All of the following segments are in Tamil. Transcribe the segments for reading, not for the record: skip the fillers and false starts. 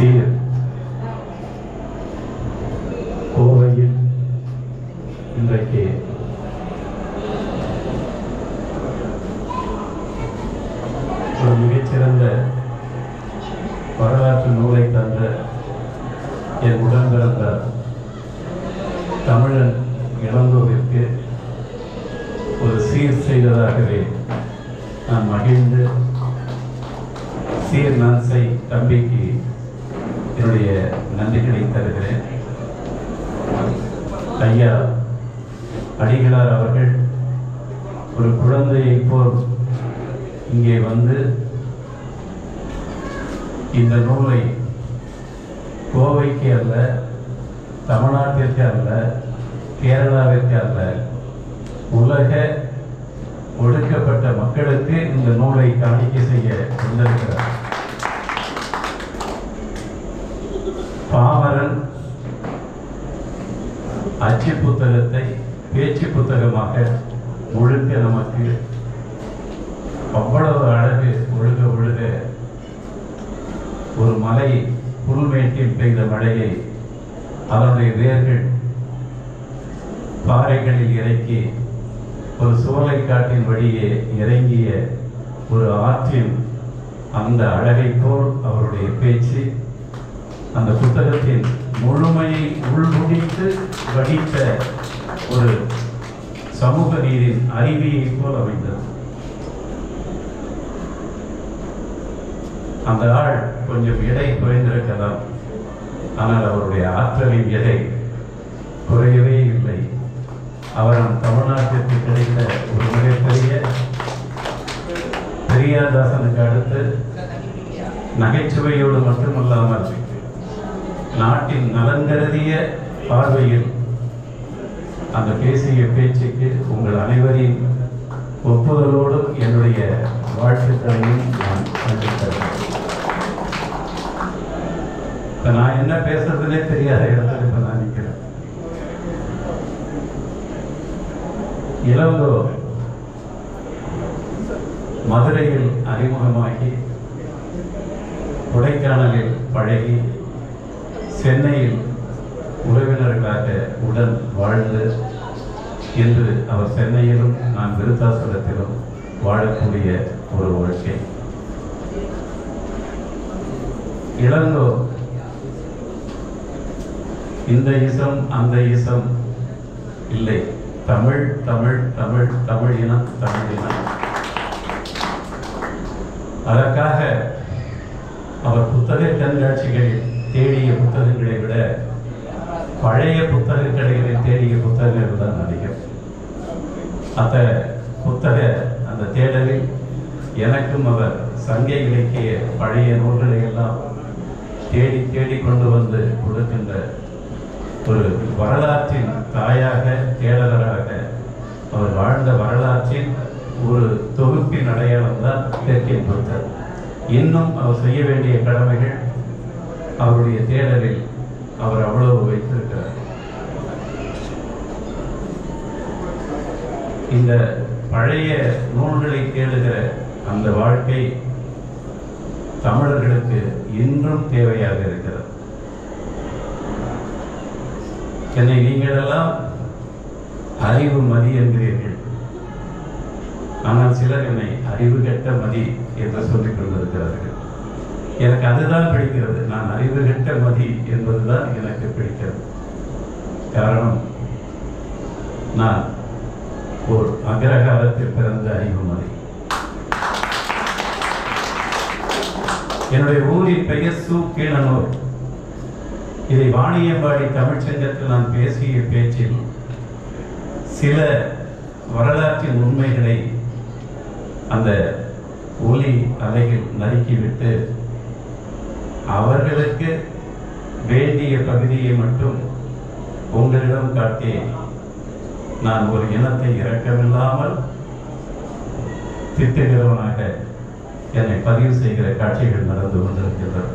சீர் கோவையில் இன்றைக்கு ஒரு மிகச்சிறந்த வரலாற்று நூலை தந்த என் உடன் பிறந்த தமிழன் இளங்கோவிற்கு ஒரு சீர் செய்ததாகவே நான் மகிழ்ந்து சீர் நான்சை தம்பிக்கு என்னுடைய நன்றிகளை தருகிறேன். ஐயா அடிகளார் அவர்கள் ஒரு குழந்தையை போல் இங்கே வந்து இந்த நூலை கோவைக்கு அல்ல, தமிழ்நாட்டிற்கு அல்ல, கேரளாவிற்கு அல்ல, உலக ஒடுக்கப்பட்ட மக்களுக்கு இந்த நூலை காணிக்கை செய்ய வந்திருக்கிறார். பாமரன் அச்சு புத்தகத்தை பேச்சு புத்தகமாக முழுக்க நமக்கு அவ்வளவு அழகு ஒழுக ஒழுக ஒரு மலை புல்மேட்டில் பெய்த மழையை அதனுடைய வேர்கள் பாறைகளில் இறக்கி ஒரு சோலைக்காட்டின் வழியே இறங்கிய ஒரு ஆற்றின் அந்த அழகை போல் அவருடைய பேச்சு அந்த புத்தகத்தின் முழுமையை உள்முடித்து வடித்த ஒரு சமூக நீரின் அறிவியை போல் அமைந்தது. அந்த ஆள் கொஞ்சம் எடை குறைந்திருக்கலாம், ஆனால் அவருடைய ஆற்றலின் எடை குறையவே இல்லை. அவர் தமிழ்நாட்டிற்கு கிடைத்த ஒரு மிகப்பெரிய பெரியாதாசனுக்கு அடுத்து நகைச்சுவையோடு மட்டுமல்லாமல் நாட்டின் நலன் கருதிய பார்வையில் அந்த பேசிய பேச்சுக்கு உங்கள் அனைவரின் ஒப்புதலோடும் என்னுடைய வாழ்த்துக்களையும் நான் கண்டிக்கிறேன். நான் என்ன பேசுறதுனே தெரியாத இடத்துல இப்ப நான் நிற்கிறேன். இளங்கோ மதுரையில் அறிமுகமாகி கொடைக்கானலில் பழகி சென்னையில் உறவினர்களாக உடன் வாழ்ந்து இன்று அவர் சென்னையிலும் நான் விருத்தாசலத்திலும் வாழக்கூடிய ஒரு வாழ்க்கை. இளங்கோ இந்த இசம் அந்த இசம் இல்லை, தமிழ் தமிழ் தமிழ் தமிழ் இனம் தமிழ் இனம். அதற்காக அவர் புத்தக கண்காட்சிகளில் தேடிய புத்தகங்களை விட பழைய புத்தக கடைகளில் தேடிய புத்தகங்கள் தான் அதிகம். அந்த புத்தக அந்த தேடலில் எனக்கும் அவர் சங்க இலக்கிய பழைய நூல்களை எல்லாம் தேடி தேடி கொண்டு வந்து கொடுக்கின்ற ஒரு வரலாற்றின் தாயாக தேடலராக அவர் வாழ்ந்த வரலாற்றின் ஒரு தொகுப்பின் அடையாளம் தான் தெற்கின் புத்தர். இன்னும் அவர் செய்ய வேண்டிய கடமைகள் அவருடைய தேடலில் அவர் அவ்வளவு வைத்திருக்கிறார். இந்த பழைய நூல்களை தேடுகிற அந்த வாழ்க்கை தமிழர்களுக்கு இன்றும் தேவையாக இருக்கிறது. என்னை நீங்களெல்லாம் அறிவு மதி என்கிறீர்கள், ஆனால் சிலர் என்னை அறிவு கெட்ட மதி என்று சொல்லிக் கொண்டிருக்கிறார்கள். எனக்கு அதுதான் பிடிக்கிறது. நான் அறிவு கெட்ட மதி என்பதுதான் எனக்கு பிடிக்கிறது. காரணம், நான் ஒரு அகரகாலத்தில் பிறந்த அறிவு மதி. என்னுடைய ஊரின் பெயர் சு கீழனூர். இதை வாணியம்பாடி தமிழ்ச்சங்கத்தில் நான் பேசிய பேச்சில் சில வரலாற்றின் உண்மைகளை அந்த ஒலி அலையில் நறுக்கிவிட்டு அவர்களுக்கு வேண்டிய பகுதியை மட்டும் உங்களிடம் காட்டி நான் ஒரு இனத்தை இரக்கமில்லாமல் திட்டுகிறவனாக என்னை பதிவு செய்கிற காட்சிகள் நடந்து கொண்டிருக்கின்றன.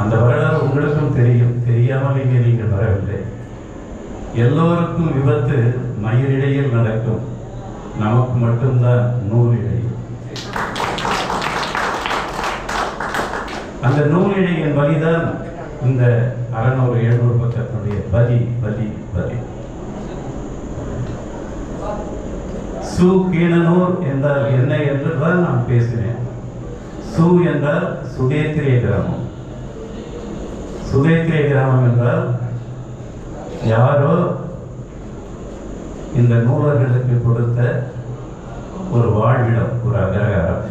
அந்த வரலாறு உங்களுக்கும் தெரியும், தெரியாமல் இங்கே நீங்கள் வரவில்லை. எல்லோருக்கும் விபத்து மயிரிடையில் நடக்கும், நமக்கு மட்டும்தான் நூலிடையில். அந்த நூலிழையின் வழிதான் இந்த 600-700 பக்கத்தினுடைய பலி பலி பலி. சு கீழனூர் என்றால் என்ன என்றுதான் நான் பேசினேன். சு என்றால் சுதேத்திரிய கிராமம். சுதேத்திரிய கிராமம் என்றால் யாரோ இந்த நூலர்களுக்கு கொடுத்த ஒரு வாழ்விடம், ஒரு அகரகாரம்,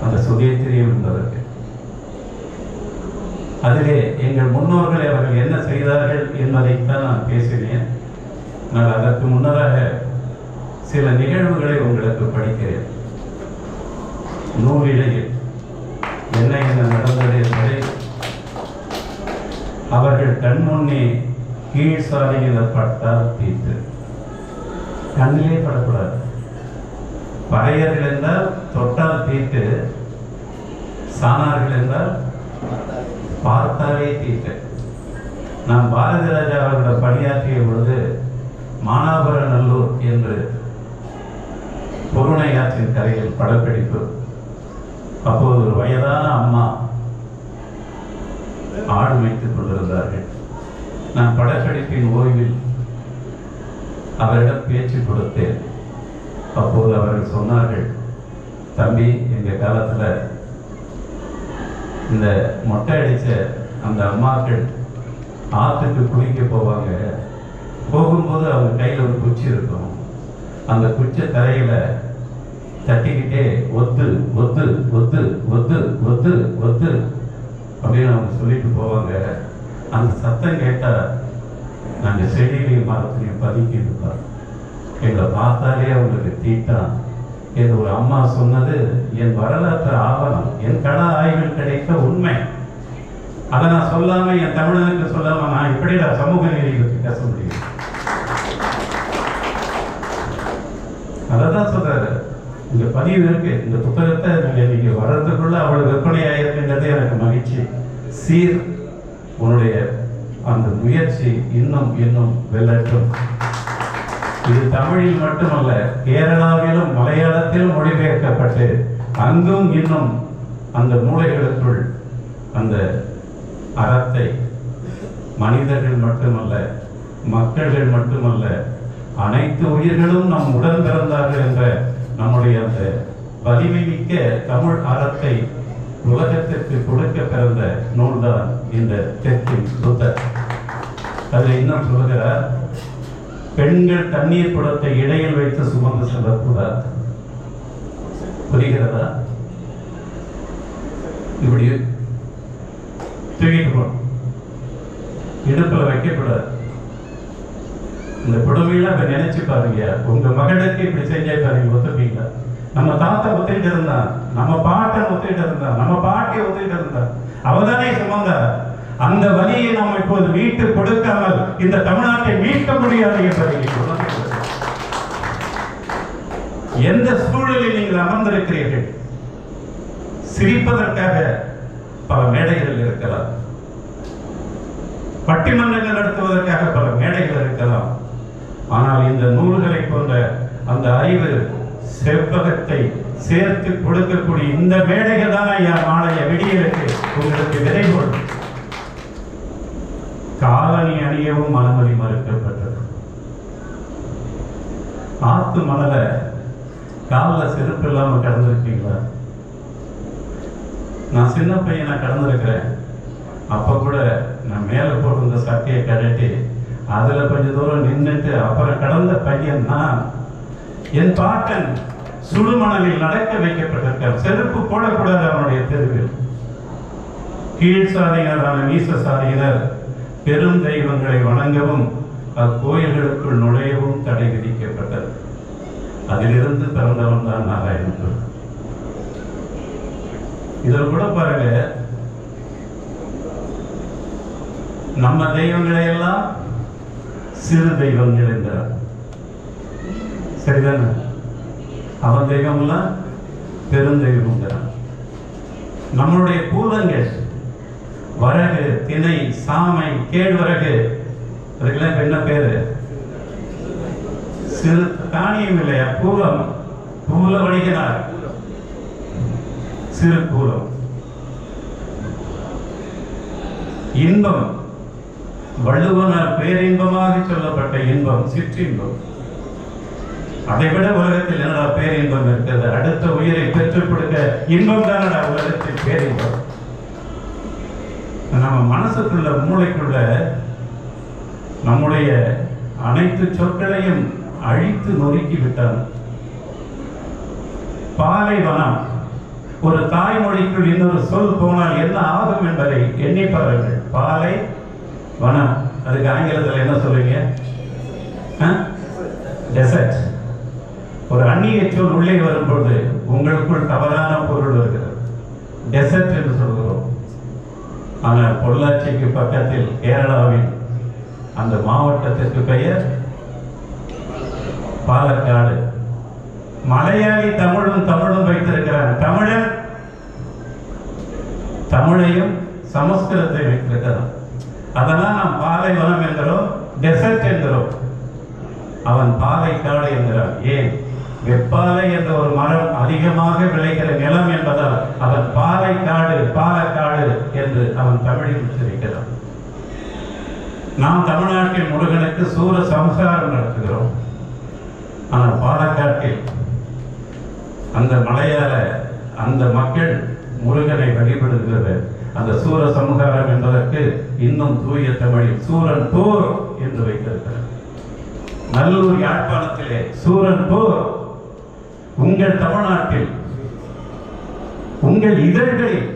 அந்த சுதேத்திரியம் என்பதற்கு. அதிலே எங்கள் முன்னோர்களை அவர்கள் என்ன செய்தார்கள் என்பதைத்தான் நான் பேசினேன். நான் அதற்கு முன்னதாக சில நிகழ்வுகளை உங்களுக்கு படிக்கிறேன். நூலிழையில் என்ன என்ன நடந்தது என்பதை அவர்கள் கண்முன்னே கீழ் சாதியினர் பட்டால் தீர்த்து. கண்ணிலே படக்கூடாது. பறையர்கள் என்றால் தொட்டால் தீர்த்து, சாணார்கள் என்றால் பார்த்தாலே தீர்த்து. நான் பாரதி ராஜா அவர்களிடம் பணியாற்றிய பொழுது மானாபுரநல்லூர் என்று பொருணை ஆற்றின் கரையில் படப்பிடிப்பு. அப்போது ஒரு வயதான அம்மா ஆடு வைத்துக் கொண்டிருந்தார்கள். நான் படப்பிடிப்பின் ஓய்வில் அவரிடம் பேச்சு கொடுத்தேன். அப்போது அவர்கள் சொன்னார்கள், தம்பி, எங்கள் காலத்தில் இந்த மொட்டை அடித்த அந்த அம்மாக்கள் ஆற்றுக்கு குளிக்க போவாங்க. போகும்போது அவங்க கையில் ஒரு குச்சி இருக்கும். அந்த குச்சை தரையில் தட்டிக்கிட்டே ஒத்து ஒத்து ஒத்து ஒத்து ஒத்து ஒத்து அப்படின்னு அவங்க சொல்லிட்டு போவாங்க. அந்த சத்தம் கேட்டால் நாங்கள் செடியிலையும் மரத்துலையும் பதுக்கி இருப்பார். எங்களை பார்த்தாலே அவங்களுக்கு தீட்டான். இது ஒரு அம்மா சொன்னது என் வரலாற்று ஆவணம், என் கள ஆய்வில் கிடைத்த உண்மை. அதை நான் சொல்லாம, என் தமிழனுக்கு சொல்லாம நான் எப்படி சமூக நீதி பற்றி பேச முடியும்? அதான் சொல்றாரு. இங்க பதிவு இருக்கு. இந்த புத்தகத்தை நீங்க வர்றதுக்குள்ள அவ்வளவு விற்பனை ஆயிருக்குன்றது எனக்கு மகிழ்ச்சி. சீர் உன்னுடைய அந்த முயற்சி இன்னும் இன்னும் வெல்லட்டும். இது தமிழில் மட்டுமல்ல, கேரளாவிலும் மலையாளத்திலும் மொழிபெயர்க்கப்பட்டு அங்கும் இன்னும் அந்த மூளைகளுக்குள் அந்த அறத்தை மனிதர்கள் மட்டுமல்ல, மக்கள்கள் மட்டுமல்ல, அனைத்து உயிர்களும் நம் உடன் பிறந்தார்கள் என்ற நம்முடைய அந்த வலிமை மிக்க தமிழ் அறத்தை உலகத்திற்கு கொடுக்க பிறந்த நூல்தான் இந்த தெற்கின் புத்தர். அதில் இன்னும் சொல்லுகிறார், பெண்கள் தண்ணீர் குடத்தை இடையில் வைத்து சுமந்து செல்லக்கூடாது. புரிகிறதா? இப்படி தூக்கிட்டு போகணும், இடுப்புல வைக்கக்கூடாது. இந்த கொடுமையெல்லாம் இப்ப நினைச்சு பாருங்க. உங்க மகளுக்கு இப்படி செஞ்சா பாருங்க, ஒத்துப்பீங்களா? நம்ம தாத்தா ஒத்துக்கிட்டு இருந்தான், நம்ம பாட்டன் ஒத்துக்கிட்டு இருந்தான், நம்ம பாட்டியை ஒத்துக்கிட்டு இருந்தான், அவதானே சுமந்தா. அந்த வலியை நாம் இப்போது மீட்டு கொடுக்காமல் இந்த தமிழ்நாட்டை மீட்க முடியாது என்பதை எந்த சூழலில் நீங்கள் அமர்ந்திருக்கிறீர்கள்? சிரிப்பதற்காக பல மேடைகள் இருக்கலாம், பட்டிமன்றங்கள் நடத்துவதற்காக பல மேடைகள் இருக்கலாம். ஆனால் இந்த நூல்களை போன்ற அந்த அறிவு செவ்வகத்தை சேர்த்து கொடுக்கக்கூடிய இந்த மேடைகள் தான் ஐயா நாளைய விடியலுக்கு உங்களுக்கு விதைகொள். காலணி அணியவும் அனுமதி மறுக்கப்பட்டது. ஆத்து மணல காலில் செருப்பு இல்லாம கடந்திருக்கீங்களா? நான் சின்ன பையனை கடந்திருக்கிறேன். அப்ப கூட நான் மேல போட்டிருந்த சட்டையை கழட்டி அதுல கொஞ்ச தூரம் நின்றுட்டு அப்புறம் கடந்த பையன் நான். என் பாட்டன் சுடுமணலில் நடக்க வைக்கப்பட்டிருக்கார். செருப்பு போடக்கூடாது அவனுடைய தெருவில். கீழ் சாதியினரான நீச சாதியினர் பெரும் தெய்வங்களை வணங்கவும் அக்கோயில்களுக்குள் நுழையவும் தடை விதிக்கப்பட்டது. அதிலிருந்து பிறந்தவன் தான் நாராயணன். இதில் கூட பாருங்க, நம்ம தெய்வங்களை எல்லாம் சிறு தெய்வங்கள் என்றார். சரிதானே? அவன் தெய்வம்லாம் பெருந்தெய்வம். நம்மளுடைய பூதங்கள் வரகு, திணை, சாமை, கேழ்வரகு, அதுக்கெல்லாம் என்ன பேரு? சிறு தானியம் இல்லையா? பூலம், பூல வணிகனார், சிறு பூலம். இன்பம் வள்ளுவனால் பேரின்பமாக சொல்லப்பட்ட இன்பம் சிற்றின்பம். அதைவிட உலகத்தில் என்னடா பேரின்பம் இருக்கிறது? அடுத்த உயிரை பெற்றுக் கொடுக்க இன்பம் தானடா உலகத்தில் பேரின்பம். நம்ம மனசுக்குள்ள மூளைக்குள்ள நம்முடைய அனைத்து சொற்களையும் அழித்து நொறுக்கி விட்டான். பாலைவனம், ஒரு தாய்மொழிக்குள் இன்னொரு சொல் போனால் என்ன ஆகும் என்பதை எண்ணி பாருங்கள். பாலை வனம், அதுக்கு ஆங்கிலத்தில் என்ன சொல்றீங்க? டெசர்ட். ஒரு அந்நிய சொல் உள்ளே வரும்பொழுது உங்களுக்குள் தவறான பொருள் வருகிறது. டெசர்ட் என்று சொல்கிறோம். ஆனால் பொள்ளாச்சிக்கு பக்கத்தில் கேரளாவின் அந்த மாவட்டத்திற்கு பெயர் பாலக்காடு. மலையாளி தமிழும் வைத்திருக்கிறார். தமிழன் தமிழையும் சமஸ்கிருதத்தை வைத்திருக்கிறான். அதனால் நாம் பாலைவனம் என்கிறோம், டெசர்ட் என்கிறோம். அவன் பாலைக்காடு என்கிறான். ஏன்? வெப்பாலை என்ற ஒரு மரம் அதிகமாக விளைகிற நிலம் என்பதால் அவன் பாலைக்காடு பாலக்காடு என்று அவன் தமிழில் உச்சரிக்கிறான். நாம் தமிழ்நாட்டில் முருகனுக்கு சூர சம்ஹாரம் நடத்துகிறோம். ஆனால் பாலக்காட்டில் அந்த மலையாள அந்த மக்கள் முருகனை வழிபடுகிறது. அந்த சூர சம்ஹாரம் என்பதற்கு இன்னும் தூய தமிழில் சூரன் போர் என்று வைத்திருக்கிறார். நல்லூர் யாழ்ப்பாணத்திலே சூரன் போர். உங்கள் தமிழ்நாட்டில் உங்கள் இதழ்களில்